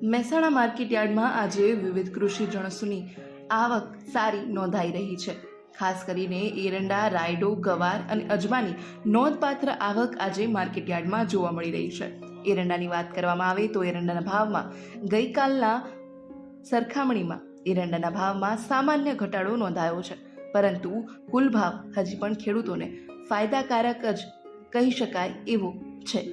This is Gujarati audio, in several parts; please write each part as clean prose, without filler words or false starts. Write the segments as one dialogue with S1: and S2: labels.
S1: મહેસાણા માર્કેટયાર્ડમાં આજે વિવિધ કૃષિ જણસોની આવક સારી નોંધાઈ રહી છે. ખાસ કરીને એરંડા, રાયડો, ગવાર અને અજમાની નોંધપાત્ર આવક આજે માર્કેટયાર્ડમાં જોવા મળી રહી છે. એરંડાની વાત કરવામાં આવે તો એરંડાના ભાવમાં ગઈકાલના સરખામણીમાં એરંડાના ભાવમાં સામાન્ય ઘટાડો નોંધાયો છે, પરંતુ કુલ ભાવ હજી પણ ખેડૂતોને ફાયદાકારક જ કહી શકાય એવો છે.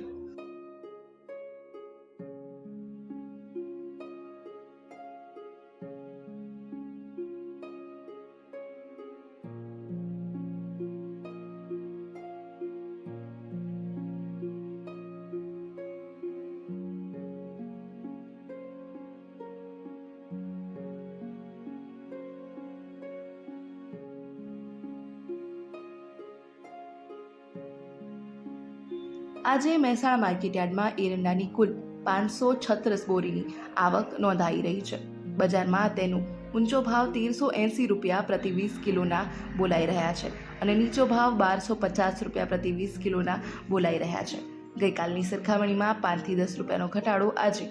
S1: આજે મહેસાણા માર્કેટયાર્ડમાં એરંડાની કુલ 536 બોરીની આવક નોંધાઈ રહી છે. બજારમાં તેનો ઊંચો ભાવ 1380 રૂપિયા પ્રતિ 20 કિલોના બોલાઈ રહ્યા છે અને નીચો ભાવ 1250 રૂપિયા પ્રતિ 20 કિલોના બોલાઈ રહ્યા છે. ગઈકાલની સરખામણીમાં 5 થી 10 રૂપિયાનો ઘટાડો આજે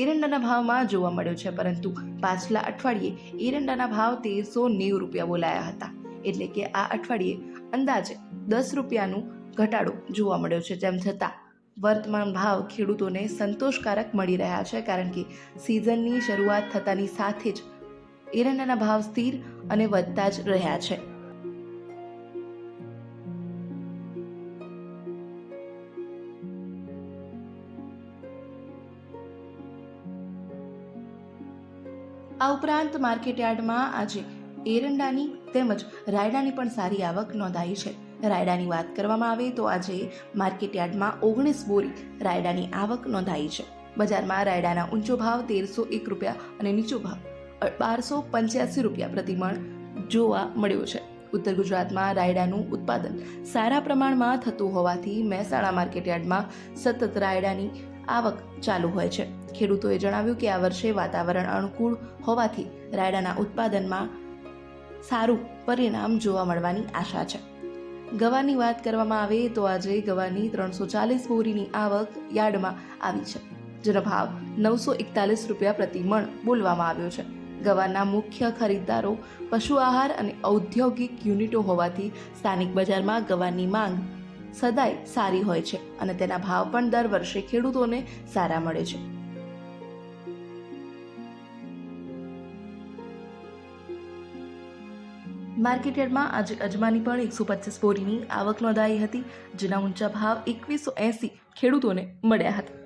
S1: એરંડાના ભાવમાં જોવા મળ્યો છે, પરંતુ પાછલા અઠવાડિયે એરંડાના ભાવ 1390 રૂપિયા બોલાયા હતા. એટલે કે આ અઠવાડિયે અંદાજે 10 રૂપિયાનું ઘટાડો જોવા મળ્યો છે. તેમ છતાં વર્તમાન ભાવ ખેડૂતોને સંતોષકારક મળી રહ્યા છે, કારણ કે સિઝનની શરૂઆત થતાની સાથે જ એરંડાના ભાવ સ્થિર અને વધતા જ રહ્યા છે. આ ઉપરાંત માર્કેટયાર્ડમાં આજે એરંડાની તેમજ રાયડાની પણ સારી આવક નોંધાઈ છે. રાયડાની વાત કરવામાં આવે તો આજે માર્કેટયાર્ડમાં 19 બોરી રાયડાની આવક નોંધાઈ છે. બજારમાં રાયડાના ઊંચો ભાવ 1301 રૂપિયા અને નીચો ભાવ 1285 રૂપિયા પ્રતિ મણ જોવા મળ્યો છે. ઉત્તર ગુજરાતમાં રાયડાનું ઉત્પાદન સારા પ્રમાણમાં થતું હોવાથી મહેસાણા માર્કેટયાર્ડમાં સતત રાયડાની આવક ચાલુ હોય છે. ખેડૂતોએ જણાવ્યું કે આ વર્ષે વાતાવરણ અનુકૂળ હોવાથી રાયડાના ઉત્પાદનમાં સારું પરિણામ જોવા મળવાની આશા છે. ગવારની વાત કરવામાં આવે તો આજે ગવારની 340 બોરીની આવક યાર્ડમાં આવી છે, જેનો ભાવ 941 રૂપિયા પ્રતિ મણ બોલવામાં આવ્યો છે. ગવારના મુખ્ય ખરીદદારો પશુ આહાર અને ઔદ્યોગિક યુનિટો હોવાથી સ્થાનિક બજારમાં ગવારની માંગ સદાય સારી હોય છે અને તેના ભાવ પણ દર વર્ષે ખેડૂતોને સારા મળે છે. માર્કેટયાર્ડમાં આજે અજમાની પણ 125 બોરીની આવક નોંધાઈ હતી, જેના ઊંચા ભાવ 2180 ખેડૂતોને મળ્યા હતા.